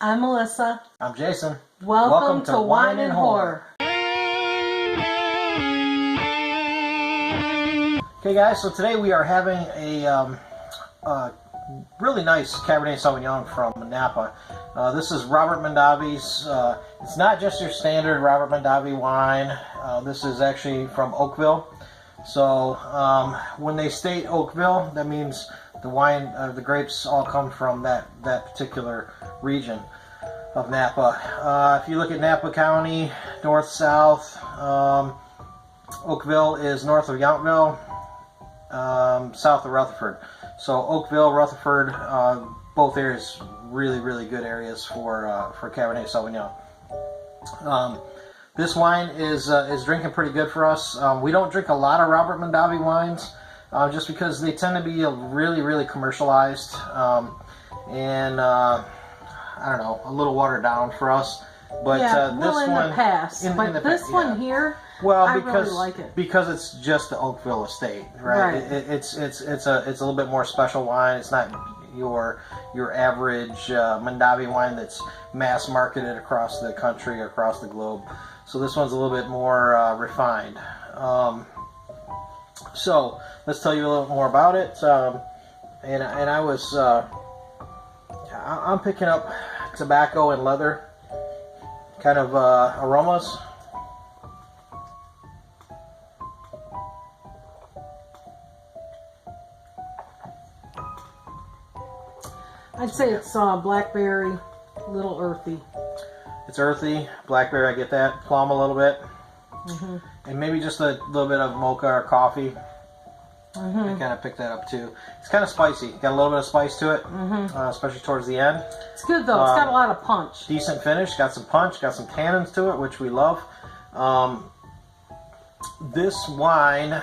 I'm Melissa. I'm Jason. Welcome to Wine and Horror. Okay guys, so today we are having a really nice Cabernet Sauvignon from Napa. This is Robert Mondavi's. It's not just your standard Robert Mondavi wine. This is actually from Oakville. So when they state Oakville, that means the wine, the grapes all come from that particular region of Napa. If you look at Napa County, north, south, Oakville is north of Yountville, south of Rutherford. So Oakville, Rutherford, both areas really good areas for Cabernet Sauvignon. This wine is drinking pretty good for us. We don't drink a lot of Robert Mondavi wines, just because they tend to be really commercialized, and I don't know, a little watered down for us. But yeah, this in one, the past, but this one here, well, I because really like it. because it's just the Oakville estate, right? It's a little bit more special wine. It's not your average Mondavi wine that's mass marketed across the country, across the globe. So this one's a little bit more refined. So let's tell you a little more about it. I'm picking up tobacco and leather kind of aromas. I'd say it's blackberry, a little earthy. It's earthy, blackberry, I get that. Plum a little bit. And maybe just a little bit of mocha or coffee. I kind of picked that up too. It's kind of spicy. Got a little bit of spice to it, especially towards the end. It's good though. It's got a lot of punch. Decent finish. Got some punch. Got some tannins to it, which we love. This wine,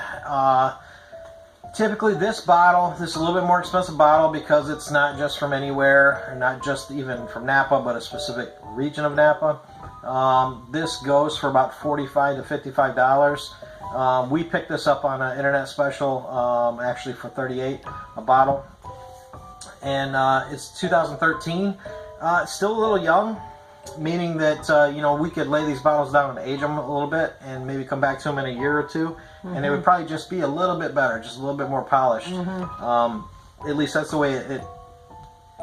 typically this bottle, this is a little bit more expensive bottle because it's not just from anywhere, or not just even from Napa, but a specific region of Napa. This goes for about $45 to $55. We picked this up on an internet special, actually for $38 a bottle, and it's 2013. It's still a little young, meaning that you know, we could lay these bottles down and age them a little bit, and maybe come back to them in a year or two, and they would probably just be a little bit better, just a little bit more polished. At least that's the way it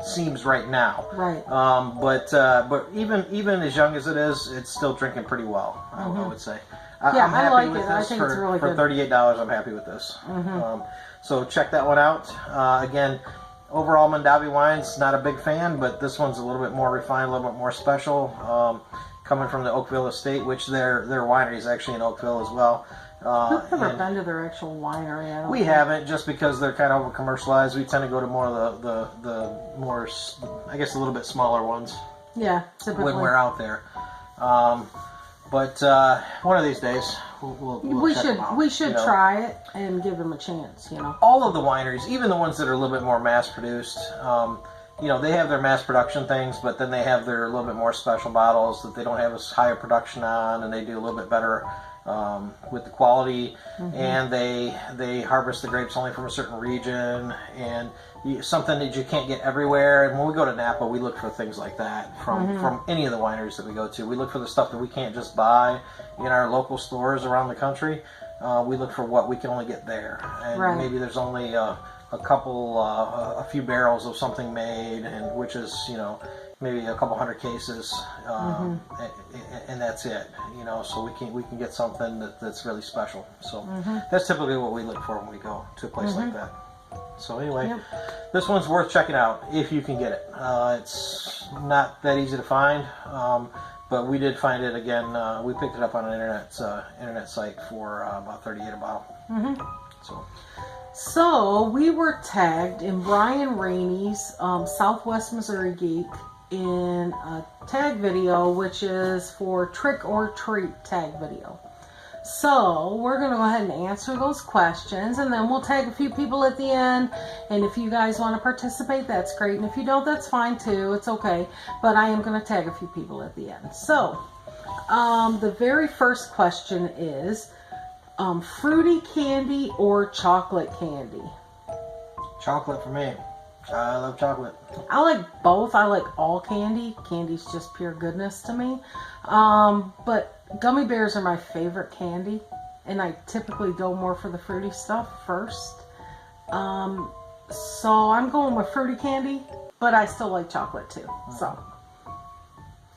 seems right now. Right. But even as young as it is, it's still drinking pretty well. I would say. Yeah, I'm happy I like with it. this. I think it's really for good. $38, I'm happy with this. So check that one out. Again, overall Mondavi wines, not a big fan, but this one's a little bit more refined, a little bit more special. Coming from the Oakville estate, which their winery is actually in Oakville as well. We've never been to their actual winery. We haven't, just because they're kind of over commercialized. We tend to go to more of the more, I guess, a little bit smaller ones. Yeah, typically. When we're out there. But one of these days, we'll check them out, we should try it and give them a chance, you know. All of the wineries, even the ones that are a little bit more mass-produced, you know, they have their mass production things, but then they have their little bit more special bottles that they don't have as high a production on, and they do a little bit better with the quality, and they harvest the grapes only from a certain region, and something that you can't get everywhere. And when we go to Napa, we look for things like that from any of the wineries that we go to. We look for the stuff that we can't just buy in our local stores around the country. We look for what we can only get there, and maybe there's only a few barrels of something made, and which is, you know, maybe a couple hundred cases, and that's it. You know, so we can get something that's really special. So that's typically what we look for when we go to a place like that. So anyway, this one's worth checking out if you can get it. It's not that easy to find, but we did find it again. We picked it up on an internet site for about $38 a bottle. So we were tagged in Brian Rainey's Southwest Missouri Geek in a tag video, which is for Trick or Treat tag video. So we're going to go ahead and answer those questions, and then we'll tag a few people at the end. And if you guys want to participate, that's great. And if you don't, that's fine too. It's okay. But I am going to tag a few people at the end. So the very first question is fruity candy or chocolate candy? Chocolate for me. I love chocolate. I like both. I like all candy. Candy's just pure goodness to me. But gummy bears are my favorite candy. And I typically go more for the fruity stuff first. So I'm going with fruity candy, but I still like chocolate too. So,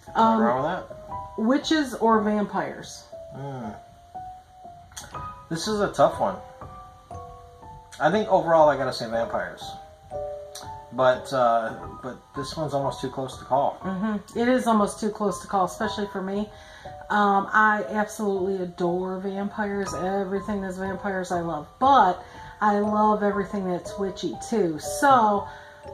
Nothing wrong with that. witches or vampires? This is a tough one. I think overall I gotta say vampires, but this one's almost too close to call. It is almost too close to call, especially for me. I absolutely adore vampires. Everything that's vampires I love, but I love everything that's witchy too. So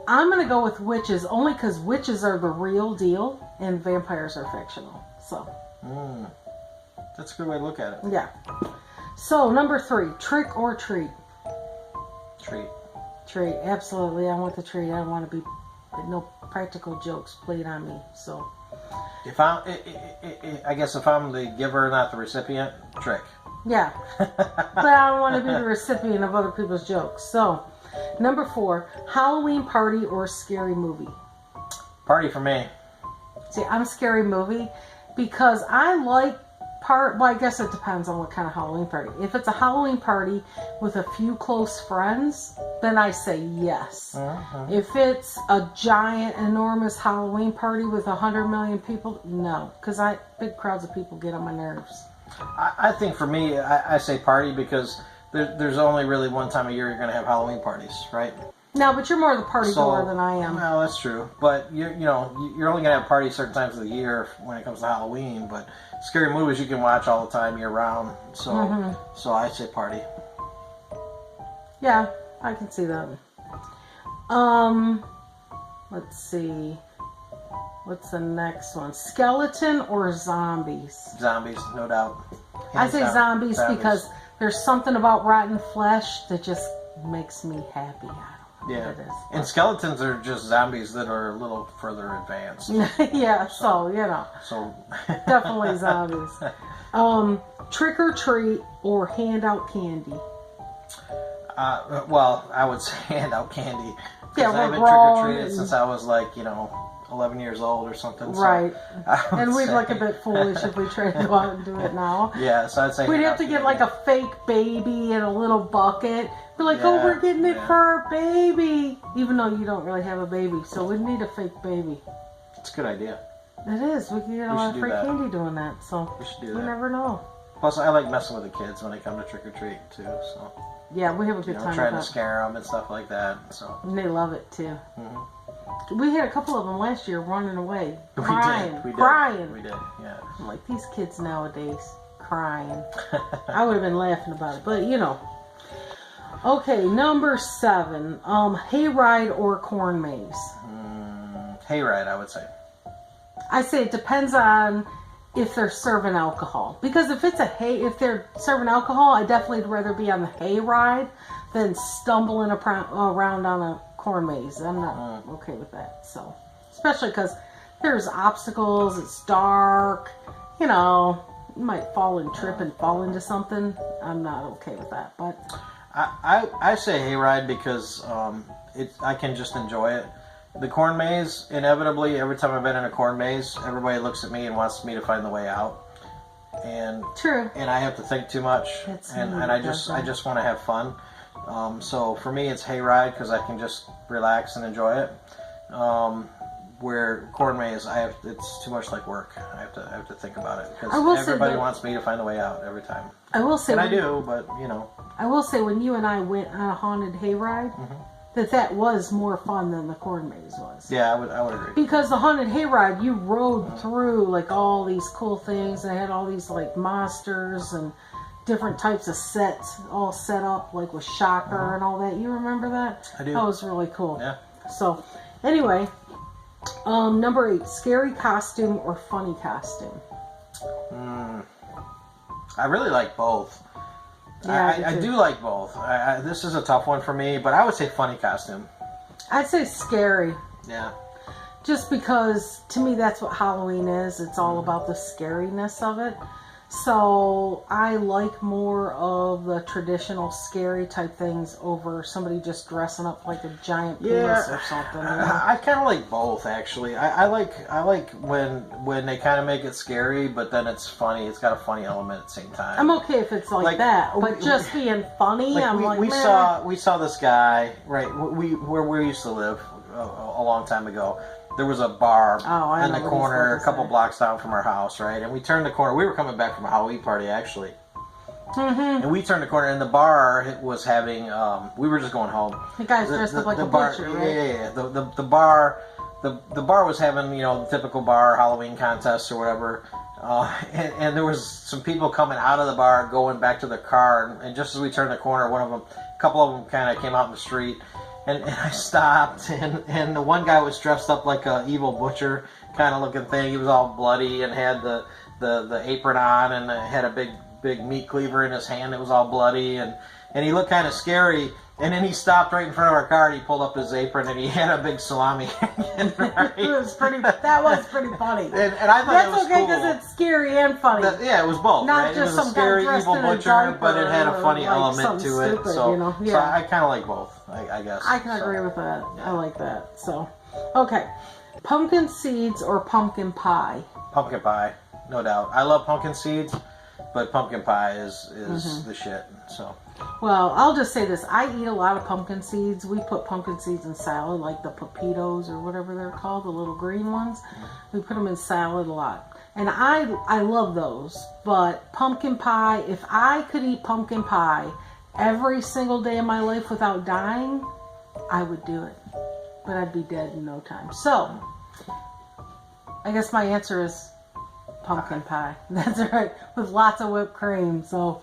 I'm going to go with witches only because witches are the real deal and vampires are fictional. So That's a good way to look at it. yeah. So number 3, trick or treat? Treat. Treat, absolutely. I want the treat. I don't want to be no practical jokes played on me. So If I'm, I guess if I'm the giver, not the recipient, trick. yeah, but I don't want to be the recipient of other people's jokes. So number 4, Halloween party or scary movie? Party for me. See, I'm a scary movie because I like well, I guess it depends on what kind of Halloween party. If it's a Halloween party with a few close friends, then I say yes. If it's a giant, enormous Halloween party with 100 million people, no, because big crowds of people get on my nerves. I think for me, I say party because there's only really one time a year you're going to have Halloween parties, right? No, but you're more of the party goer than I am. Well, that's true. But you're only going to have parties certain times of the year when it comes to Halloween. But scary movies you can watch all the time year round. So so I say party. Yeah, I can see that. Let's see. What's the next one? Skeleton or zombies? Zombies, no doubt. I say zombies because there's something about rotten flesh that just makes me happy. I don't know what it is. And skeletons are just zombies that are a little further advanced. Yeah, so So definitely zombies. Trick or treat or hand out candy? Well, I would say hand out candy. Yeah, I've been trick-or-treated since I was 11 years old or something. So right. And we'd look a bit foolish if we tried to go out and do it now. Yeah, so I'd say we'd have to get like a fake baby in a little bucket. We're like, oh, we're getting it for our baby. Even though you don't really have a baby. So we'd need a fake baby. It's a good idea. It is. We can get a lot of free candy doing that. So we should do that. You never know. Plus, I like messing with the kids when they come to trick-or-treat, too. So yeah, we have a good time trying with to scare them and stuff like that. So and they love it, too. We had a couple of them last year running away. Crying. We did, yeah. I'm like, these kids nowadays, crying. I would have been laughing about it, but Okay, number 7. Hayride or corn maze? Hayride, I would say. I say it depends on if they're serving alcohol. Because if they're serving alcohol, I definitely would rather be on the hayride than stumbling around on a corn maze. I'm not okay with that. So, especially because there's obstacles, it's dark, you might fall and trip and fall into something. I'm not okay with that. But I say hayride because I can just enjoy it. The corn maze, inevitably, every time I've been in a corn maze, everybody looks at me and wants me to find the way out. And true. And I have to think too much. And I just want to have fun. So for me, it's hayride because I can just relax and enjoy it. Where corn maze, it's too much like work. I have to think about it because everybody wants me to find the way out every time. I will say, and I do, but I will say when you and I went on a haunted hayride, that was more fun than the corn maze was. Yeah, I would agree. Because the haunted hayride, you rode through like all these cool things. They had all these like monsters and different types of sets all set up, like with Shocker and all that. You remember that? I do. That was really cool. Yeah. So, anyway, number 8, scary costume or funny costume? I really like both. Yeah, I do like both. This is a tough one for me, but I would say funny costume. I'd say scary. Yeah. Just because, to me, that's what Halloween is. It's all about the scariness of it. So I like more of the traditional scary type things over somebody just dressing up like a giant penis or something. You know? I kind of like both, actually. I like when they kind of make it scary, but then it's funny. It's got a funny element at the same time. I'm okay if it's like that, but just being funny, we saw this guy where we used to live a long time ago. There was a bar in the corner a couple blocks down from our house, right? And we turned the corner. We were coming back from a Halloween party, actually. Mm-hmm. And we turned the corner, and the bar was having. We were just going home. The guy's dressed up like a butcher, right? Yeah. The bar was having, the typical bar Halloween contests or whatever. And there was some people coming out of the bar, going back to their car, and just as we turned the corner, a couple of them kind of came out in the street. And I stopped, and the one guy was dressed up like a evil butcher kind of looking thing. He was all bloody and had the apron on, and had a big meat cleaver in his hand that was all bloody, and he looked kind of scary. And then he stopped right in front of our car, and he pulled up his apron, and he had a big salami. That was pretty funny. And I thought that's it was okay because it's scary and funny. It was both. Not right? just it was some a scary guy dressed evil in a butcher, diaper but it had a funny like element to it. Stupid, So, Yeah. so I kind of like both, I guess. I can agree with that. I like that. So, okay, pumpkin seeds or pumpkin pie? Pumpkin pie, no doubt. I love pumpkin seeds, but pumpkin pie is the shit. So. Well, I'll just say this. I eat a lot of pumpkin seeds. We put pumpkin seeds in salad, like the pepitos or whatever they're called, the little green ones. We put them in salad a lot. And I love those. But pumpkin pie, if I could eat pumpkin pie every single day of my life without dying, I would do it. But I'd be dead in no time. So, I guess my answer is pumpkin pie. That's right. With lots of whipped cream. So...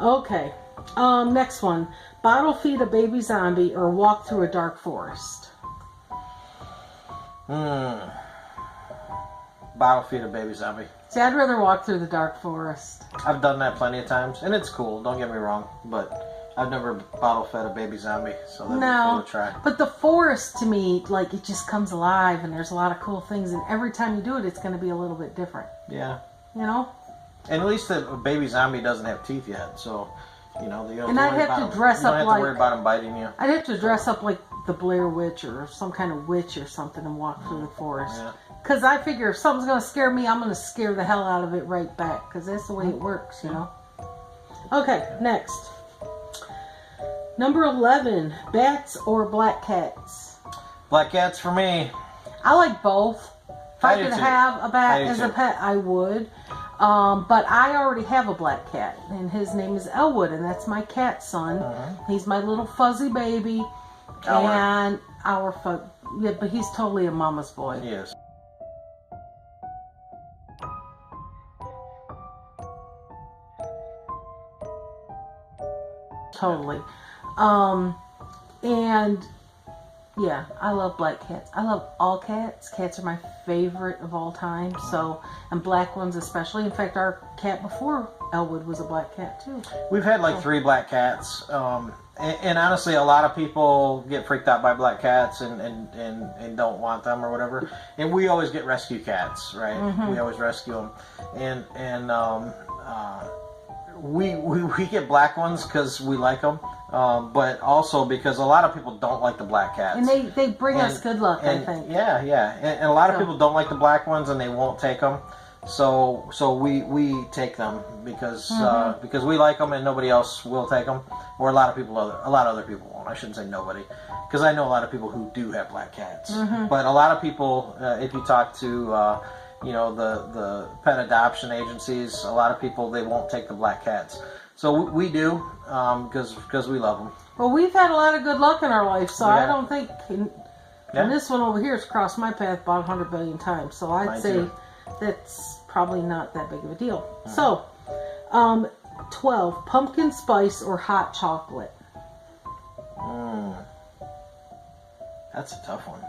Okay, next one. Bottle feed a baby zombie or walk through a dark forest? Bottle feed a baby zombie. See, I'd rather walk through the dark forest. I've done that plenty of times, and it's cool, don't get me wrong, but I've never bottle fed a baby zombie, so that'd be cool to try. But the forest, to me, like, it just comes alive, and there's a lot of cool things, and every time you do it, it's going to be a little bit different. Yeah. You know? And at least the baby zombie doesn't have teeth yet, so you don't and I'd have to dress up like. You don't have to worry about him biting you. I'd have to dress up like the Blair Witch or some kind of witch or something and walk through the forest. Because I figure if something's going to scare me, I'm going to scare the hell out of it right back. Because that's the way it works, you know. Okay, next. Number 11, bats or black cats? Black cats for me. I like both. If I could have a bat as a pet, I would. But I already have a black cat, and his name is Elwood, and that's my cat son. He's my little fuzzy baby, and but he's totally a mama's boy. He is. Totally. And yeah, I love black cats. I love all cats. Cats are my favorite of all time. So, and black ones especially. In fact, our cat before Elwood was a black cat too. We've had like 3 black cats. And honestly, a lot of people get freaked out by black cats and don't want them or whatever. And we always get rescue cats, right? We always rescue them. And we get black ones because we like them. But also because a lot of people don't like the black cats. And they bring us good luck, I think. Yeah. And a lot of people don't like the black ones and they won't take them. So we take them because we like them and nobody else will take them, or a lot of other people won't. I shouldn't say nobody, because I know a lot of people who do have black cats. But a lot of people, if you talk to the pet adoption agencies, a lot of people, they won't take the black cats. So we do, because we love them. Well, we've had a lot of good luck in our life, so I don't think. And this one over here has crossed my path about 100 billion times, so I'd say that's probably not that big of a deal. So, 12, pumpkin spice or hot chocolate? That's a tough one.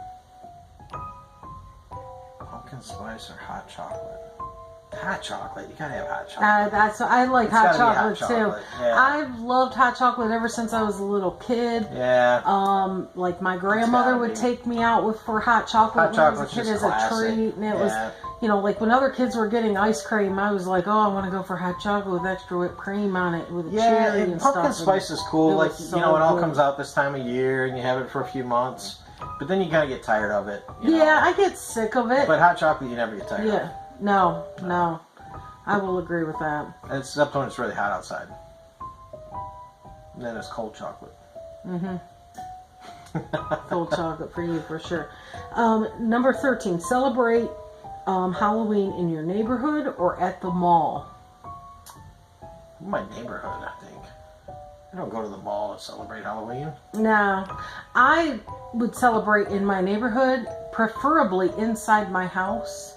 Pumpkin spice or hot chocolate? Hot chocolate. You gotta have hot chocolate. I like hot gotta be hot chocolate chocolate, too. yeah. I've loved hot chocolate ever since I was a little kid. Yeah. Like my grandmother would take me out for hot chocolate Hot when I was a chocolate's kid just as classic. a treat, and it was, Yeah. you know, like when other kids were getting ice cream, I was like, oh, I want to go for hot chocolate with extra whipped cream on it with cherry and pumpkin stuff. spice is cool. It Like, was you so know, it all good. comes out this time of year, and you have it for a few months. But then you kind of get tired of it. You Yeah, know? I get sick of it. But hot chocolate, you never get tired of. Yeah, no. I will agree with that. Except when it's really hot outside. And then it's cold chocolate. Cold chocolate for you, for sure. Number 13, celebrate Halloween in your neighborhood or at the mall. My neighborhood, I think. I don't go to the mall to celebrate Halloween. No, I would celebrate in my neighborhood, preferably inside my house,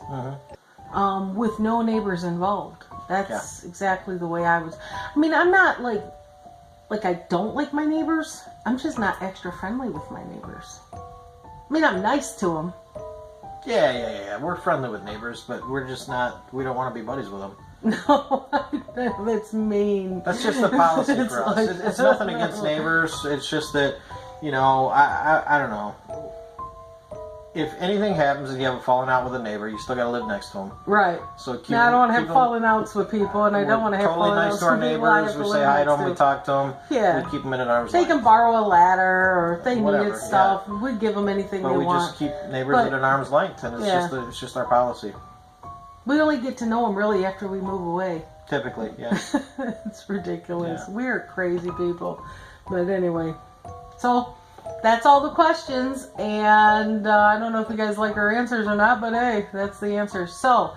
with no neighbors involved. That's exactly the way I was. I mean, I'm not like I don't like my neighbors. I'm just not extra friendly with my neighbors. I mean, I'm nice to them. Yeah. We're friendly with neighbors, but we're just not, we don't want to be buddies with them. No, that's mean. That's just the policy It's for us. like- It's nothing against neighbors. It's just that, you know, I don't know. If anything happens and you have a falling out with a neighbor, you still got to live next to them. Right. So keep, Now, I don't want to have keep them- falling outs with people, and I don't want to have totally falling nice outs to our with people I neighbors. have We to say live hi to next them. We to. talk to them. Yeah. We keep them in an arm's They length. can borrow a ladder, or if they Whatever, needed stuff, we'd give them anything But they we want. just keep neighbors But- at an arm's length, and it's it's just our policy. We only get to know them really after we move away. Typically, yeah. It's ridiculous. Yeah. We're crazy people. But anyway, so that's all the questions. And I don't know if you guys like our answers or not, but hey, that's the answer. So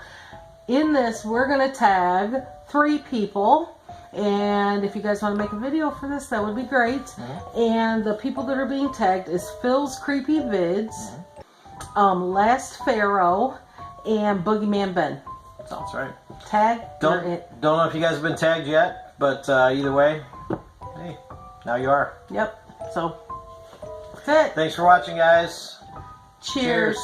in this, we're going to tag 3 people. And if you guys want to make a video for this, that would be great. And the people that are being tagged is Phil's Creepy Vids, Last Pharaoh, and Boogeyman Ben. That's right. Tag. Don't they're it. know if you guys have been tagged yet, but either way, hey, now you are. Yep. So that's it. Thanks for watching, guys. Cheers.